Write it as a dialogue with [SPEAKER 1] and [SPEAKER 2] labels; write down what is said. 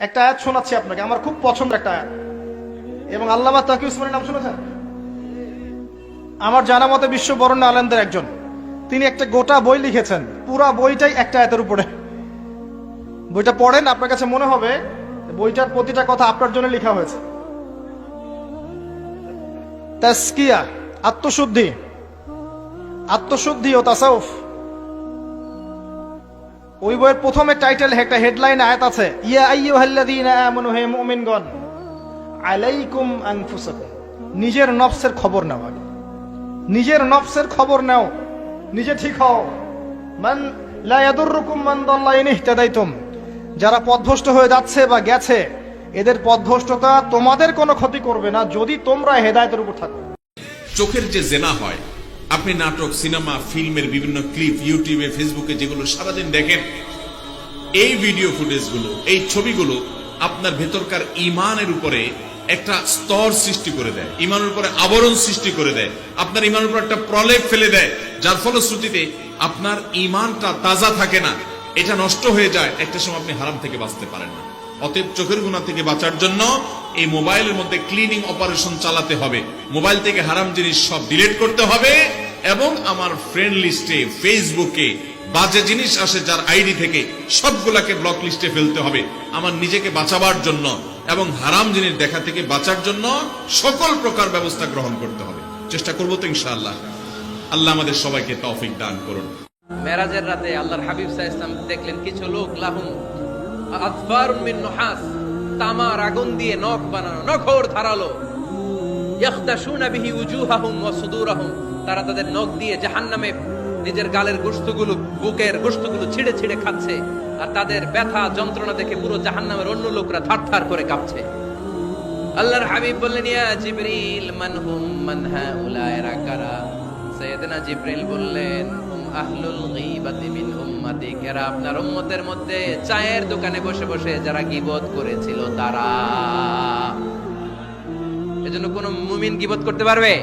[SPEAKER 1] একটা আয়াত শোনাচ্ছি আপনাকে, আমার খুব পছন্দের একটা আয়াত। এবং আল্লামা তাকি উসমানের নাম শুনেছেন? আমার জানা মতে বিশ্ব বরেণ্য আলেমদের একজন। তিনি একটা গোটা বই লিখেছেন, পুরা বইটাই একটা আয়াতের উপরে। বইটা পড়েন, আপনার কাছে মনে হবে বইটার প্রতিটা কথা আপনার জন্য লেখা হয়েছে। তাসকিয়া, আত্মশুদ্ধি, আত্মশুদ্ধি ও তাসাউফ। ওই বইয়ের প্রথমে টাইটেল, একটা হেডলাইন আয়াত আছে, ইয়া আইয়ুহাল্লাযীনা আমানু, হে মুমিনগণ, আলাইকুম আনফুসাকুম, নিজের নফসের খবর নাও। আগে নিজের নফসের খবর নাও, নিজে ঠিক হও। মান লা ইয়াদুররুকুম মান দাল্লা ইন ইহতাদাইতুম, যারা পথভ্রষ্ট হয়ে যাচ্ছে বা গেছে, এদের পথভ্রষ্টতা তোমাদের কোনো ক্ষতি করবে না যদি তোমরা হেদায়েতের উপর থাকো।
[SPEAKER 2] চোখের যে জেনা হয়, আপনি নাটক, সিনেমা, ফিল্মের বিভিন্ন ক্লিপ, ইউটিউবে, ফেসবুকে যেগুলো সারাদিন দেখেন, এই ভিডিও ফুটেজগুলো, এই ছবিগুলো আপনার ভেতরকার ইমানের উপরে একটা স্তর সৃষ্টি করে দেয়, ইমানের উপরে আবরণ সৃষ্টি করে দেয়, আপনার ইমানের উপর একটা প্রলেপ ফেলে দেয়, যার ফলশ্রুতিতে আপনার ইমানটা তাজা থাকে না, এটা নষ্ট হয়ে যায়। একটা সময় আপনি হারাম থেকে বাঁচতে পারেন না। অতএব চোখের গুনাহ থেকে বাঁচার জন্য এই মোবাইলের মধ্যে ক্লিনিং অপারেশন চালাতে হবে। মোবাইল থেকে হারাম জিনিস সব ডিলিট করতে হবে এবং আমার ফ্রেন্ড লিস্টে, ফেসবুকে বাজে জিনিস আসে যার আইডি থেকে, সবগুলাকে ব্লক লিস্টে ফেলতে হবে আমার নিজেকে বাঁচাবার জন্য, এবং হারাম জিনিস দেখা থেকে বাঁচার জন্য সকল প্রকার ব্যবস্থা গ্রহণ করতে হবে। চেষ্টা করবো তো ইনশাআল্লাহ। আল্লাহ আমাদের সবাইকে তৌফিক দান করুন।
[SPEAKER 3] মেরাজের রাতে আল্লাহর হাবিব সাল্লাল্লাহু আলাইহি ওয়াসাল্লাম দেখলেন কিছু লোক লাহুম আযফারুম মিন নুহাস, তামার আগুন দিয়ে নখ বানানো, নখর ধারালো, ইয়াখতাশুনা বিহি উজুহাহুম ওয়া সুদুরাহুম, তারা তাদের নখ দিয়ে জাহান্নামে নিজের গালের গোশতগুলো, বুকের গোশতগুলো ছিঁড়ে ছিঁড়ে খাচ্ছে, আর তাদের ব্যথা যন্ত্রণা দেখে পুরো জাহান্নামের অন্য লোকরা থারথার করে কাঁপছে। আল্লাহর হাবিব বললেন, ইয়া জিবরিল মান হুম মান হাউলা, এরা কারা? সাইয়েদনা জিবরিল বললেন, হুম আহলুল গীবাতি মিন উম্মতিক, এরা আপনার উম্মতের মধ্যে চায়ের দোকানে বসে বসে যারা গীবত করেছিল তারা। এজন্য কোন মুমিন গীবত করতে পারবে?